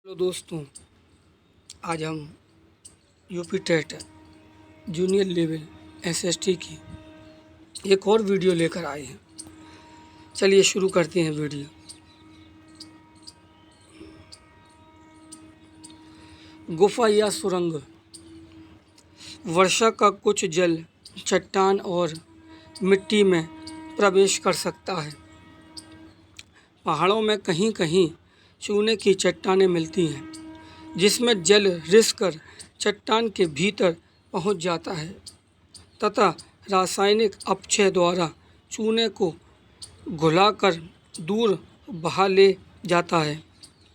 Hello दोस्तों, आज हम UP TET junior level SST की एक और वीडियो लेकर आए हैं। चलिए शुरू करते हैं वीडियो। गुफा या सुरंग। वर्षा का कुछ जल चट्टान और मिट्टी में प्रवेश कर सकता है। पहाड़ों में कहीं कहीं चूने की चट्टानें मिलती हैं, जिसमें जल रिस कर चट्टान के भीतर पहुंच जाता है तथा रासायनिक अपक्षय द्वारा चूने को घुलाकर दूर बहा ले जाता है,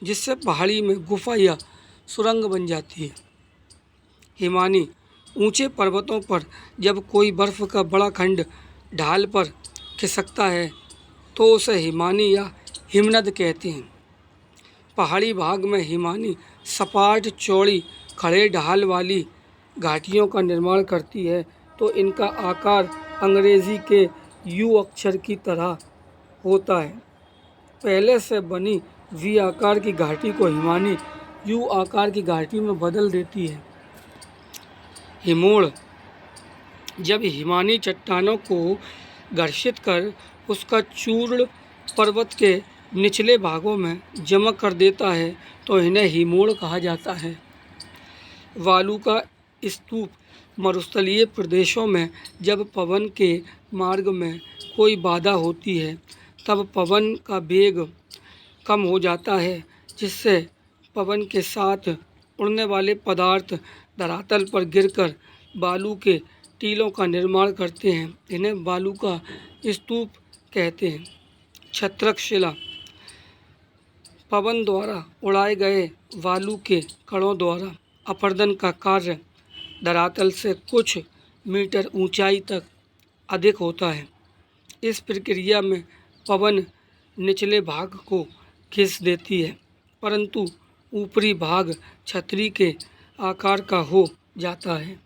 जिससे पहाड़ी में गुफा या सुरंग बन जाती है। हिमानी। ऊंचे पर्वतों पर जब कोई बर्फ़ का बड़ा खंड ढाल पर खिसकता है तो उसे हिमानी या हिमनद कहते हैं। पहाड़ी भाग में हिमानी सपाट चौड़ी खड़े ढाल वाली घाटियों का निर्माण करती है, तो इनका आकार अंग्रेजी के यू अक्षर की तरह होता है। पहले से बनी वी आकार की घाटी को हिमानी यू आकार की घाटी में बदल देती है। हिमोड़। जब हिमानी चट्टानों को घर्षित कर उसका चूर्ण पर्वत के निचले भागों में जमा कर देता है तो इन्हें हिमोड़ कहा जाता है। वालू का स्तूप। मरुस्थलीय प्रदेशों में जब पवन के मार्ग में कोई बाधा होती है तब पवन का वेग कम हो जाता है, जिससे पवन के साथ उड़ने वाले पदार्थ धरातल पर गिरकर बालू के टीलों का निर्माण करते हैं। इन्हें बालू का स्तूप कहते हैं। छत्रक शिला। पवन द्वारा उड़ाए गए बालू के कणों द्वारा अपरदन का कार्य धरातल से कुछ मीटर ऊंचाई तक अधिक होता है। इस प्रक्रिया में पवन निचले भाग को खींच देती है, परंतु ऊपरी भाग छतरी के आकार का हो जाता है,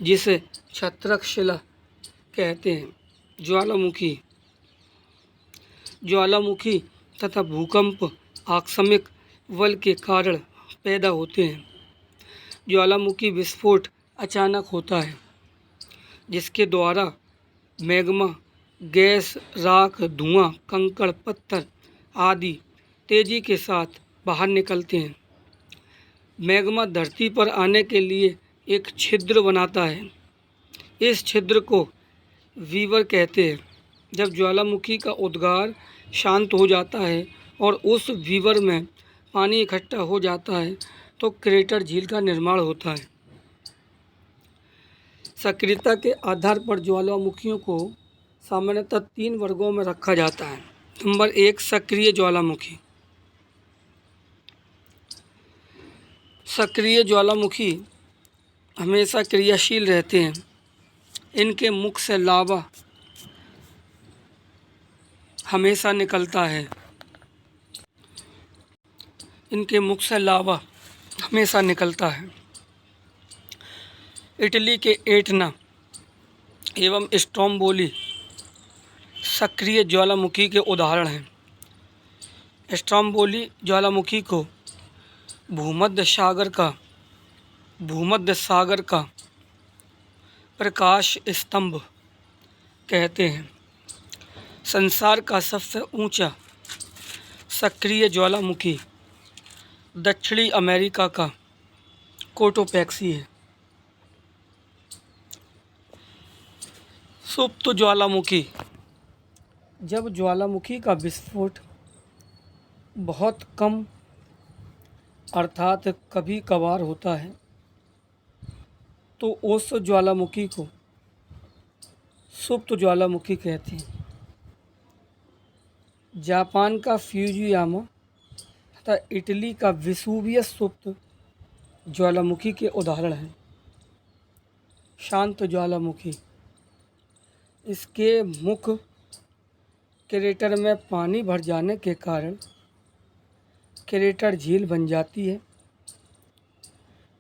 जिसे छत्रक शिला कहते हैं। ज्वालामुखी। ज्वालामुखी तथा भूकंप आकस्मिक बल के कारण पैदा होते हैं। ज्वालामुखी विस्फोट अचानक होता है, जिसके द्वारा मैग्मा, गैस, राख, धुआं, कंकड़, पत्थर आदि तेजी के साथ बाहर निकलते हैं। मैग्मा धरती पर आने के लिए एक छिद्र बनाता है। इस छिद्र को वीवर कहते हैं। जब ज्वालामुखी का उद्गार शांत हो जाता है और उस वीवर में पानी इकट्ठा हो जाता है तो क्रेटर झील का निर्माण होता है। सक्रियता के आधार पर ज्वालामुखियों को सामान्यतः 3 वर्गों में रखा जाता है। नंबर 1, सक्रिय ज्वालामुखी। सक्रिय ज्वालामुखी हमेशा क्रियाशील रहते हैं। इनके मुख से लावा हमेशा निकलता है। इनके मुख से लावा हमेशा निकलता है। इटली के एटना एवं स्ट्रोम्बोली सक्रिय ज्वालामुखी के उदाहरण हैं। स्ट्रोम्बोली ज्वालामुखी को भूमध्य सागर का प्रकाश स्तंभ कहते हैं। संसार का सबसे ऊंचा सक्रिय ज्वालामुखी दक्षिणी अमेरिका का कोटोपैक्सी है। सुप्त ज्वालामुखी। जब ज्वालामुखी का विस्फोट बहुत कम अर्थात कभी कभार होता है तो उस ज्वालामुखी को सुप्त ज्वालामुखी कहते हैं। जापान का फ्यूजियामा तथा इटली का वेसुवियस सुप्त ज्वालामुखी के उदाहरण हैं। शांत ज्वालामुखी। इसके मुख क्रेटर में पानी भर जाने के कारण क्रेटर झील बन जाती है।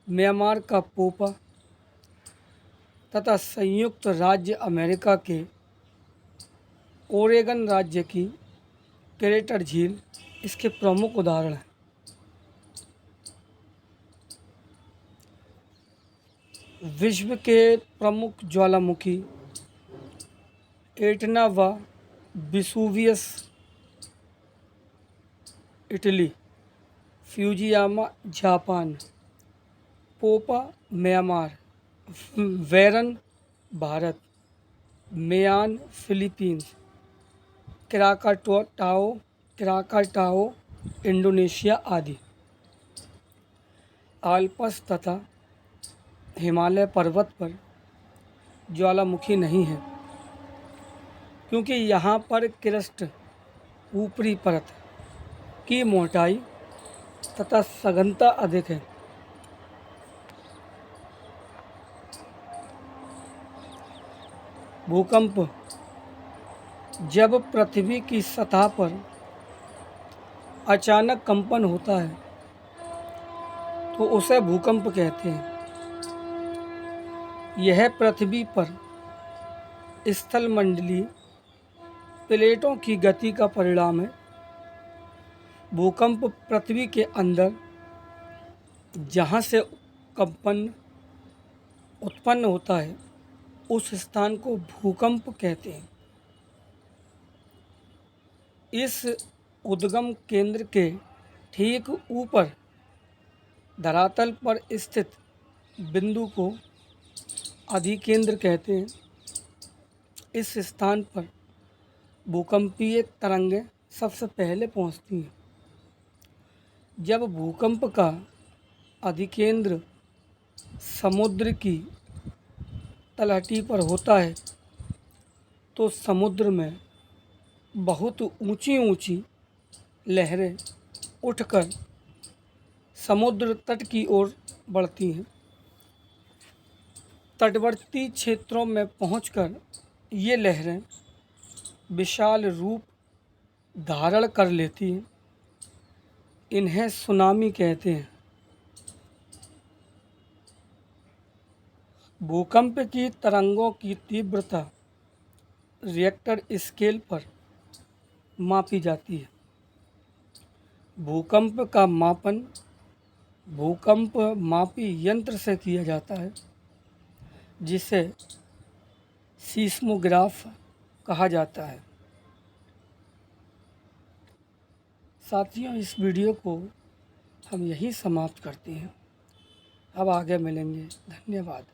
म्यांमार का पोपा तथा संयुक्त राज्य अमेरिका के ओरेगन राज्य की क्रेटर झील इसके प्रमुख उदाहरण हैं। विश्व के प्रमुख ज्वालामुखी एटना व Vesuvius Italy, Fujiyama Japan, Popa Myanmar, Barren Bharat, Mayon Philippines, Krakatoa Indonesia आदि। आल्प्स तथा हिमालय पर्वत पर ज्वालामुखी नहीं है, क्योंकि यहाँ पर क्रस्ट ऊपरी परत की मोटाई तथा सघनता अधिक है। भूकंप जब पृथ्वी की सतह पर अचानक कंपन होता है तो उसे भूकंप कहते हैं। यह पृथ्वी पर स्थलमंडलीय प्लेटों की गति का परिणाम है। भूकंप पृथ्वी के अंदर जहाँ से कंपन उत्पन्न होता है उस स्थान को भूकंप कहते हैं। इस उद्गम केंद्र के ठीक ऊपर धरातल पर स्थित बिंदु को अधिकेंद्र कहते हैं। इस स्थान पर भूकंपीय तरंगें सबसे पहले पहुंचती हैं। जब भूकंप का अधिकेंद्र समुद्र की तलहटी पर होता है तो समुद्र में बहुत ऊंची ऊंची लहरें उठकर समुद्र तट की ओर बढ़ती हैं। तटवर्ती क्षेत्रों में पहुंचकर ये लहरें विशाल रूप धारण कर लेती हैं। इन्हें सुनामी कहते हैं। भूकंप की तरंगों की तीव्रता रिएक्टर स्केल पर मापी जाती है। भूकंप का मापन भूकंप मापी यंत्र से किया जाता है, जिसे सीस्मोग्राफ कहा जाता है। साथियों, इस वीडियो को हम यहीं समाप्त करते हैं। अब आगे मिलेंगे। धन्यवाद।